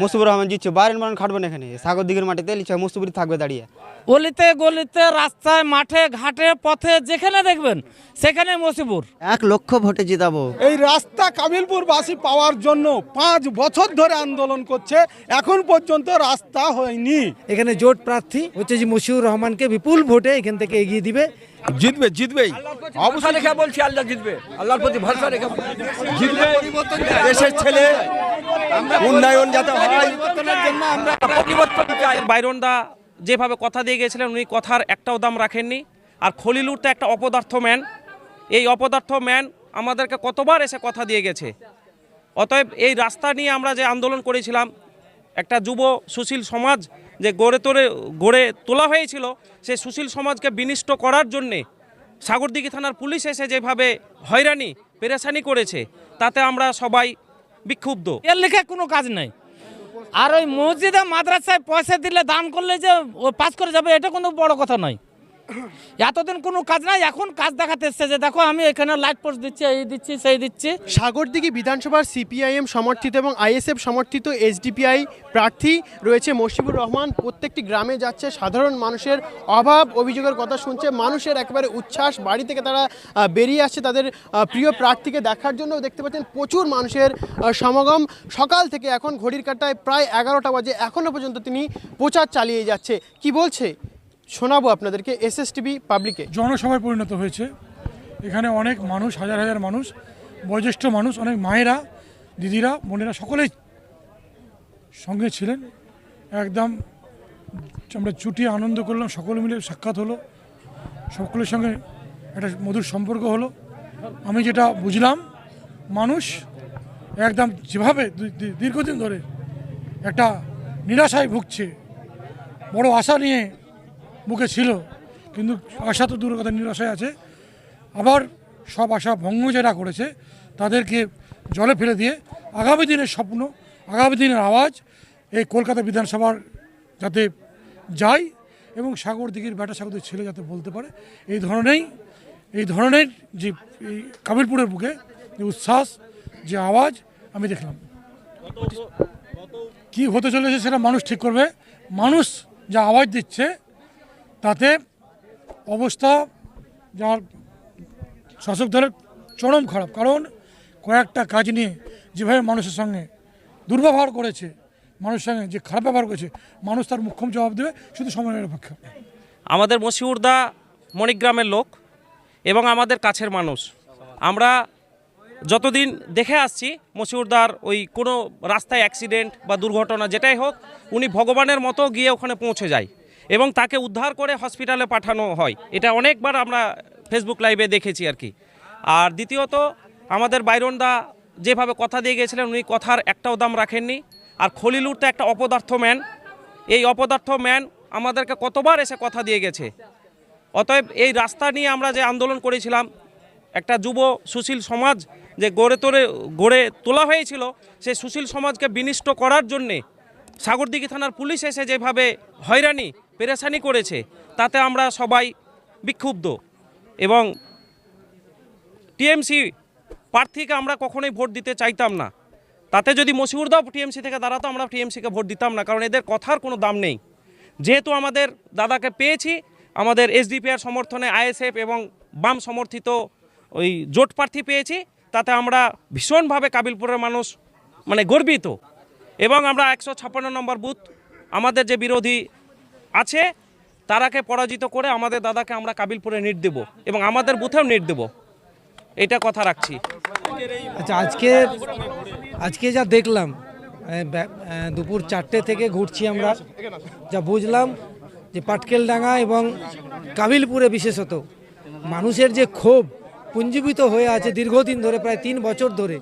মুস্তাফিজুর রহমান জিতছে, বাইরেন বারণ খাটবে না এখানে, সাগর দিঘির মাটিতে লিখছে মুস্তাফিজ থাকবে দাঁড়িয়ে। গলিতে গলিতে রাস্তায় মাঠে ঘাটে পথে যেখানে দেখবেন সেখানে মসিবুর। 1 লক্ষ ভোটে জিতাবো। এই রাস্তা কাবিলপুরবাসী পাওয়ার জন্য 5 বছর ধরে আন্দোলন করছে, এখন পর্যন্ত রাস্তা হয়নি। এখানে জোট প্রার্থী হচ্ছে যে মশিউর রহমানকে বিপুল ভোটে এখান থেকে এগিয়ে দিবে। জিতবেই অবশ্যই রেখে বলছি, আল্লাহ জিতবে, আল্লাহর প্রতি ভরসা রেখে জিতবে। দেশের ছেলে, উন্নয়ন যাতে হয় আমরা পরিবর্তন চাই। বাইরন দা যেভাবে কথা দিয়ে গেছিলেন উনি কথার একটাও দাম রাখেননি। আর খলিলুর তো একটা অপদার্থ ম্যান, এই অপদার্থ ম্যান আমাদেরকে কতবার এসে কথা দিয়ে গেছে। অতএব এই রাস্তা নিয়ে আমরা যে আন্দোলন করেছিলাম, একটা যুব সুশীল সমাজ যে গড়ে তোলা হয়েছিল, সেই সুশীল সমাজকে বিনষ্ট করার জন্যে সাগরদিঘি থানার পুলিশ এসে যেভাবে হয়রানি পেরেশানি করেছে, তাতে আমরা সবাই বিক্ষুব্ধ। এর লেখা কোনো কাজ নাই। আর ওই মসজিদে মাদ্রাসায় পয়সা দিলে দান করলে যে ও পাস করে যাবে, এটা কোনো বড় কথা নয়। এতদিন কোনো কাজ নাই, এখন কাজ দেখাতে এসছে যে দেখো আমি এখানে লাইট পোস্ট দিচ্ছি, এই দিচ্ছি সেই দিচ্ছি। সাগরদিঘি বিধানসভার সিপিআইএম সমর্থিত এবং আইএসএফ সমর্থিত এসডিপিআই প্রার্থী রয়েছে মশিবুর রহমান। প্রত্যেকটি গ্রামে যাচ্ছে, সাধারণ মানুষের অভাব অভিযোগের কথা শুনছে, মানুষের একেবারে উচ্ছ্বাস, বাড়ি থেকে তারা বেরিয়ে আসছে তাদের প্রিয় প্রার্থীকে দেখার জন্য। দেখতে পাচ্ছেন প্রচুর মানুষের সমাগম সকাল থেকে, এখন ঘড়ির কাঁটায় প্রায় 11টা বাজে, এখনও পর্যন্ত তিনি প্রচার চালিয়ে যাচ্ছে। কি বলছে শোনাবো আপনাদেরকে এসএসটিভি পাবলিকে। জনসভায় পরিণত হয়েছে। এখানে অনেক মানুষ, হাজার হাজার মানুষ, বয়োজ্যেষ্ঠ মানুষ, অনেক মায়েরা, দিদিরা, বোনেরা সকলেই সঙ্গে ছিলেন। একদম আমরা চুটিয়ে আনন্দ করলাম, সকলে মিলে সাক্ষাৎ হলো, সকলের সঙ্গে একটা মধুর সম্পর্ক হলো। আমি যেটা বুঝলাম, মানুষ একদম যেভাবে দীর্ঘদিন ধরে একটা নিরাশায় ভুগছে, বড় আশা নিয়ে বুকে ছিল, কিন্তু আশা তো দূরের কথা, নিরাশায় আছে। আবার সব আশা ভঙ্গ যারা করেছে তাদেরকে জলে ফেলে দিয়ে আগামী দিনের স্বপ্ন, আগামী দিনের আওয়াজ এই কলকাতা বিধানসভার যাতে যায় এবং সাগরদিঘির বেটা সাগরদিঘির ছেলে যাতে বলতে পারে, এই ধরনের যে এই কাবিলপুরের বুকে যে উচ্ছ্বাস, যে আওয়াজ আমি দেখলাম। কি হতে চলেছে সেটা মানুষ ঠিক করবে। মানুষ যা আওয়াজ দিচ্ছে তাতে অবস্থা যার শাসক দলের চরম খারাপ। কারণ কয়েকটা কাজ নিয়ে যেভাবে মানুষের সঙ্গে দুর্ব্যবহার করেছে, মানুষের সঙ্গে যে খারাপ ব্যবহার করেছে, মানুষ তার মুখ্যম জবাব দেবে, শুধু সময়ের অপেক্ষা। আমাদের মশিউরদা মণিগ্রামের লোক এবং আমাদের কাছের মানুষ। আমরা যতদিন দেখে আসছি মশিউরদার ওই কোনো রাস্তায় অ্যাক্সিডেন্ট বা দুর্ঘটনা যেটাই হোক, উনি ভগবানের মতো গিয়ে ওখানে পৌঁছে যায় এবং তাকে উদ্ধার করে হসপিটালে পাঠানো হয়। এটা অনেকবার আমরা ফেসবুক লাইভে দেখেছি আর কি। আর দ্বিতীয়ত আমাদের বাইরন দা যেভাবে কথা দিয়ে গেছিলেন উনি কথার একটাও দাম রাখেননি। আর খলিলুর তো একটা অপদার্থ ম্যান, এই অপদার্থ ম্যান আমাদেরকে কতবার এসে কথা দিয়ে গেছে। অতএব এই রাস্তা নিয়ে আমরা যে আন্দোলন করেছিলাম, একটা যুব সুশীল সমাজ যে গড়ে তোলা হয়েছিল, সেই সুশীল সমাজকে বিনষ্ট করার জন্যে সাগরদিঘি থানার পুলিশ এসে যেভাবে হয়রানি পেরেশানি করেছে, তাতে আমরা সবাই বিক্ষুব্ধ। এবং টিএমসি প্রার্থীকে আমরা কখনোই ভোট দিতে চাইতাম না। তাতে যদি মশিউরদাও টিএমসি থেকে দাঁড়াতো, আমরা টিএমসিকে ভোট দিতাম না, কারণ এদের কথার কোনো দাম নেই। যেহেতু আমাদের দাদাকে পেয়েছি, আমাদের এসডিপিআর সমর্থনে আইএসএফ এবং বাম সমর্থিত ওই জোট প্রার্থী পেয়েছি, তাতে আমরা ভীষণভাবে কাবিলপুরের মানুষ মানে গর্বিত। এবং আমরা 156 নম্বর বুথ আমাদের যে বিরোধী আছে তারাকে পরাজিত করে আমাদের দাদাকে আমরা কাবিলপুরে নিট দেব এবং আমাদের বুথেও নিট দেব, এটা কথা রাখছি। আচ্ছা, আজকে যা দেখলাম, দুপুর 4টে থেকে ঘুরছি আমরা, যা বুঝলাম যে পাটকেলডাঙ্গা এবং কাবিলপুরে বিশেষত মানুষের যে ক্ষোভ পুঞ্জীভূত হয়ে আছে দীর্ঘদিন ধরে, প্রায় 3 বছর ধরে।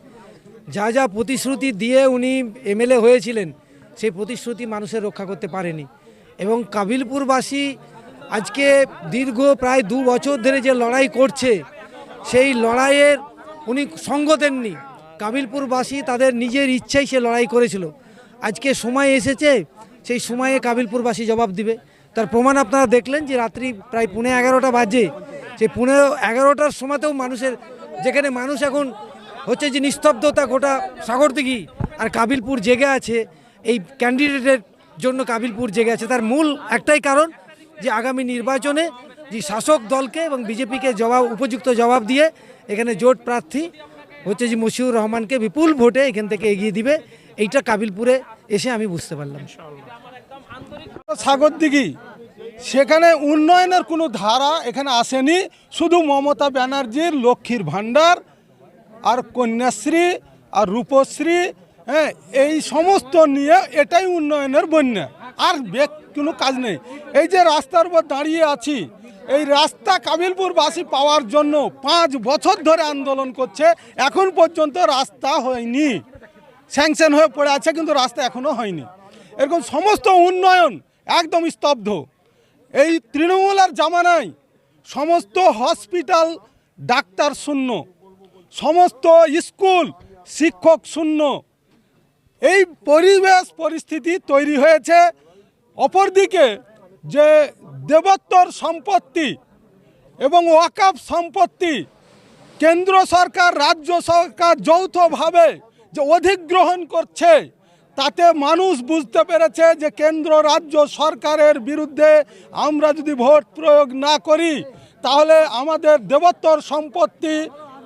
যা যা প্রতিশ্রুতি দিয়ে উনি এমএলএ হয়েছিলেন, সেই প্রতিশ্রুতি মানুষের রক্ষা করতে পারেনি। এবং কাবিলপুরবাসী আজকে দীর্ঘ প্রায় 2 বছর ধরে যে লড়াই করছে, সেই লড়াইয়ের উনি সঙ্গ দেননি। কাবিলপুরবাসী তাদের নিজের ইচ্ছাই সে লড়াই করেছিল। আজকে সময় এসেছে, সেই সময়ে কাবিলপুরবাসী জবাব দিবে। তার প্রমাণ আপনারা দেখলেন যে রাত্রি প্রায় 11:30 বাজে, সেই 11:30টার সময়তেও মানুষের, যেখানে মানুষ এখন হচ্ছে যে নিস্তব্ধতা গোটা সাগরদিঘি আর কাবিলপুর জেগে আছে, এই ক্যান্ডিডেটের জন্য কাবিলপুর জেগে আছে। তার মূল একটাই কারণ যে আগামী নির্বাচনে যে শাসক দলকে এবং বিজেপিকে উপযুক্ত জবাব দিয়ে এখানে জোট প্রার্থী হচ্ছে যে মশিউর রহমানকে বিপুল ভোটে এখান থেকে এগিয়ে দিবে, এইটা কাবিলপুরে এসে আমি বুঝতে পারলাম। সাগরদিঘি সেখানে উন্নয়নের কোনো ধারা এখানে আসেনি, শুধু মমতা ব্যানার্জির লক্ষ্মীর ভাণ্ডার আর কন্যাশ্রী আর রূপশ্রী, হ্যাঁ, এই সমস্ত নিয়ে এটাই উন্নয়নের বন্যা, আর কোনো কাজ নেই। এই যে রাস্তার উপর দাঁড়িয়ে আছি, এই রাস্তা কাবিলপুরবাসী পাওয়ার জন্য 5 বছর ধরে আন্দোলন করছে, এখন পর্যন্ত রাস্তা হয়নি। স্যাংশন হয়ে পড়ে আছে কিন্তু রাস্তা এখনও হয়নি। এরকম সমস্ত উন্নয়ন একদম স্তব্ধ। এই তৃণমূলের জামানায় সমস্ত হসপিটাল ডাক্তার শূন্য, সমস্ত স্কুল শিক্ষক শূন্য, এই পরিস্থিতি তৈরি হয়েছে। অপরদিকে যে দেবোত্তর সম্পত্তি এবং ওয়াকফ সম্পত্তি কেন্দ্র সরকার রাজ্য সরকার যৌথভাবে যে অধিগ্রহণ করছে, তাতে মানুষ বুঝতে পেরেছে যে কেন্দ্র রাজ্য সরকারের বিরুদ্ধে আমরা যদি ভোট প্রয়োগ না করি তাহলে আমাদের দেবোত্তর সম্পত্তি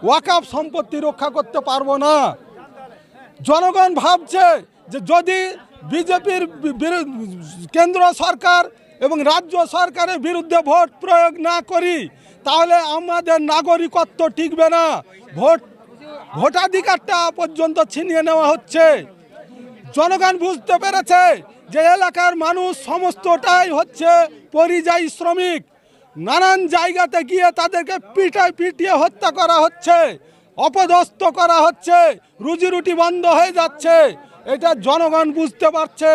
ওয়াকফ সম্পত্তি রক্ষা করতে পারবো না। জনগণ ভাবছে যে যদি বিজেপির কেন্দ্র সরকার এবং রাজ্য সরকারের বিরুদ্ধে ভোট প্রয়োগ না করি তাহলে আমাদের নাগরিকত্ব টিকবে না, ভোটাধিকারটা পর্যন্ত ছিনিয়ে নেওয়া হচ্ছে। জনগণ বুঝতে পেরেছে যে এলাকার মানুষ সমস্তটাই হচ্ছে পরিযায়ী শ্রমিক, নানান জায়গাতে গিয়ে তাদেরকে পিটিয়ে হত্যা করা হচ্ছে, অপদস্থ করা হচ্ছে, রুজি রুটি বন্ধ হয়ে যাচ্ছে। এটা জনগণ বুঝতে পারছে।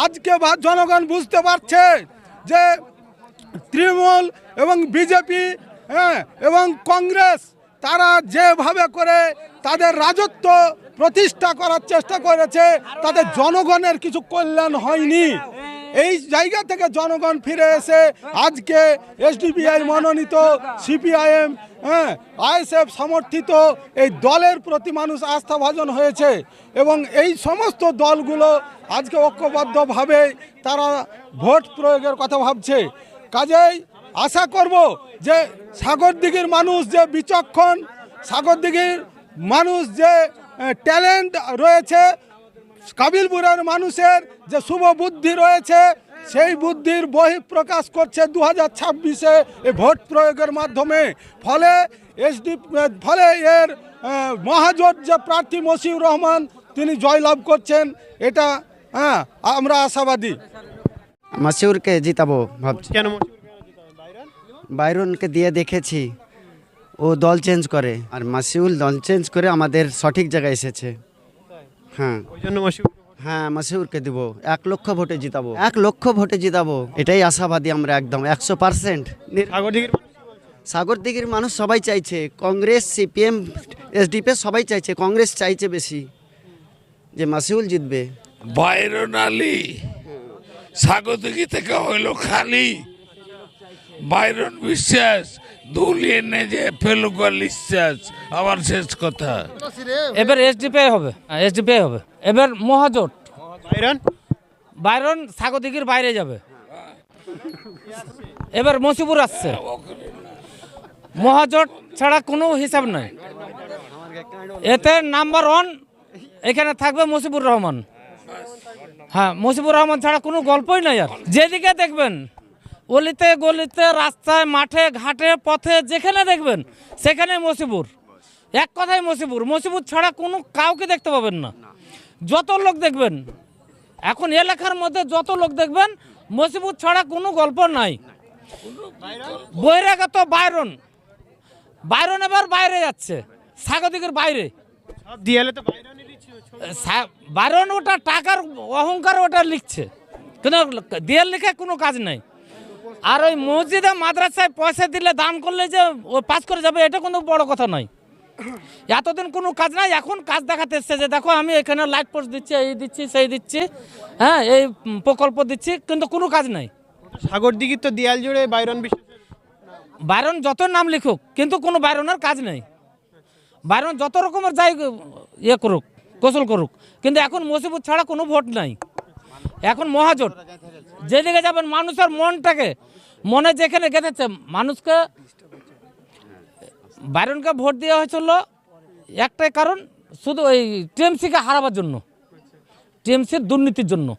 আজকে জনগণ বুঝতে পারছে যে তৃণমূল এবং বিজেপি, হ্যাঁ, এবং কংগ্রেস তারা যেভাবে করে তাদের রাজত্ব প্রতিষ্ঠা করার চেষ্টা করেছে তাতে জনগণের কিছু কল্যাণ হয়নি। এই জায়গা থেকে জনগণ ফিরে এসে আজকে এসডিপিআই মনোনীত সিপিআইএম, হ্যাঁ, আইএসএফ সমর্থিত এই দলের প্রতি মানুষ আস্থাভাজন হয়েছে এবং এই সমস্ত দলগুলো আজকে ঐক্যবদ্ধভাবে তারা ভোট প্রয়োগের কথা ভাবছে। কাজেই আশা করব যে সাগরদিঘির মানুষ যে বিচক্ষণ, সাগরদিঘির মানুষ যে ট্যালেন্ট রয়েছে, কাবিলপুরের মানুষের যে শুভ বুদ্ধি রয়েছে, সেই বুদ্ধির বহিঃপ্রকাশ করছে 2026-এ এই ভোট প্রয়োগের মাধ্যমে। ফলে এর মহাজোট যে প্রার্থী মশিউর রহমান তিনি জয়লাভ করছেন, এটা আমরা আশাবাদী। মশিউরকে জিতাবো ভাবছি। কেন? বাইরনকে দিয়ে দেখেছি, ও দল চেঞ্জ করে, আর মশিউর দল চেঞ্জ করে আমাদের সঠিক জায়গায় এসেছে। হ্যাঁ, ওই জন্য মশিউর, হ্যাঁ, মশিউরকে দিব, 1 লক্ষ ভোটে জিতাবো, 1 লক্ষ ভোটে জিতাবো, এটাই আশাবাদী আমরা একদম 100%। সাগরদিঘির সাগরদিঘির মানুষ সবাই চাইছে, কংগ্রেস, সিপিএম, এসডিপি সবাই চাইছে, কংগ্রেস চাইছে বেশি যে মশিউর জিতবে। বাইরন আলী সাগরদিঘি থেকে হইলো খালি, বাইরন বিশ্বাস দুলিয়ে নে যে ফেলুকা বিশ্বাস। আমার শেষ কথা, এবার এসডিপিআই হবে, এসডিপিআই হবে। এবার মহাজোট, বাইরন সাগরদিঘির বাইরে যাবে। এবার মসিপুর আসছে, মহাজোট ছাড়া কোনো হিসাব নাই। এতে নাম্বার 1 এখানে থাকবে মসিবুর রহমান। হ্যাঁ, মসিবুর রহমান ছাড়া কোনো গল্পই নাই। আর যেদিকে দেখবেন, অলিতে গলিতে, রাস্তায়, মাঠে ঘাটে, পথে, যেখানে দেখবেন সেখানে মসিবুর। এক কথায় মসিবুর, মসিবুর ছাড়া কোনো কাউকে দেখতে পাবেন না। যত লোক দেখবেন এখন এলাকার মধ্যে, যত লোক দেখবেন মসিবুর ছাড়া কোনো গল্প নাই। বহিরাগত বাইরন, বাইরন এবার বাইরে যাচ্ছে, সাগরদিঘির বাইরে। বাইরন ওটা টাকার অহংকার ওটা লিখছে, কিন্তু দেয়াল লিখে কোনো কাজ নাই। আর ওই মসজিদে মাদ্রাসায় পয়সা দিলে দান করলে যে ও পাস করে যাবে, এটা কোনো বড় কথা নয়। এতদিন কোনো কাজ নাই, এখন কাজ দেখাতে এসছে যে দেখো আমি এখানে লাইট পোস্ট দিচ্ছি, এই দিচ্ছি, সেই দিচ্ছি, হ্যাঁ, এই প্রকল্প দিচ্ছি, কিন্তু কোনো কাজ নাই। সাগরদিঘির তো দেয়াল জুড়ে বাইরন যত নাম লিখুক, কিন্তু কোনো বাইরনের কাজ নেই। বাইরন যত রকমের যাই ইয়ে করুক, গোসল করুক, কিন্তু এখন মুসিবত ছাড়া কোনো ভোট নাই, এখন মহাজোট। যেদিকে যাবেন মানুষের মনটাকে মনে যেখানে গেঁথেছে মানুষকে। বাইরনকে ভোট দেওয়া হয়েছিল একটাই কারণ, শুধু ওই টিএমসিকে হারাবার জন্য, টিএমসির দুর্নীতির জন্য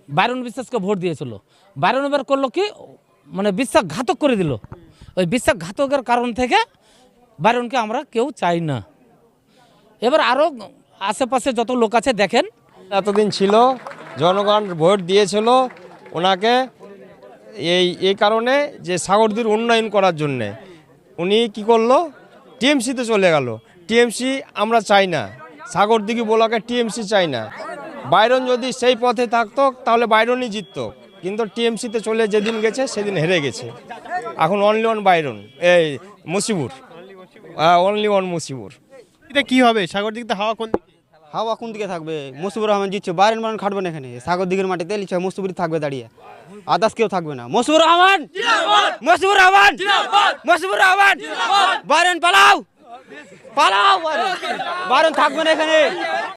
বাইরন বিশ্বাসকে ভোট দিয়েছিল। বাইরন এবার করলো কি, মানে বিশ্বাসঘাতক করে দিল। ওই বিশ্বাসঘাতকের কারণ থেকে বাইরনকে আমরা কেউ চাই না। এবার আরও আশেপাশে যত লোক আছে দেখেন, এতদিন ছিল জনগণ ভোট দিয়েছিল ওনাকে এই কারণে যে সাগরদীর উন্নয়ন করার জন্যে। উনি কি করলো, টিএমসিতে চলে গেল। টিএমসি আমরা চাই না, সাগরদিঘি ব্লকে টিএমসি চাই না। বাইরন যদি সেই পথে থাকতো তাহলে বাইরনই জিততো, কিন্তু টিএমসিতে চলে যেদিন গেছে সেদিন হেরে গেছে। এখন অনলি ওয়ান বাইরন, এই মুসিবুর, অনলি ওয়ান মুসিবুর। এটা কি হবে, সাগর দিকে হাওয়া কোন দিকে? হাওয়া কোন দিকে থাকবে? মুসিবুর রহমান জিতছে, বাইরন বারণ খাটবে না এখানে। সাগর দিঘির মাটিতে লিখছে মুসিবুরই থাকবে দাঁড়িয়ে, আদার্স কেউ থাকবে না। মুসিবুর রহমান, মুসিবুর রহমান, মুসিবুর রহমান, বাইরন পালাও, পালাও, বাইরন থাকবে না এখানে।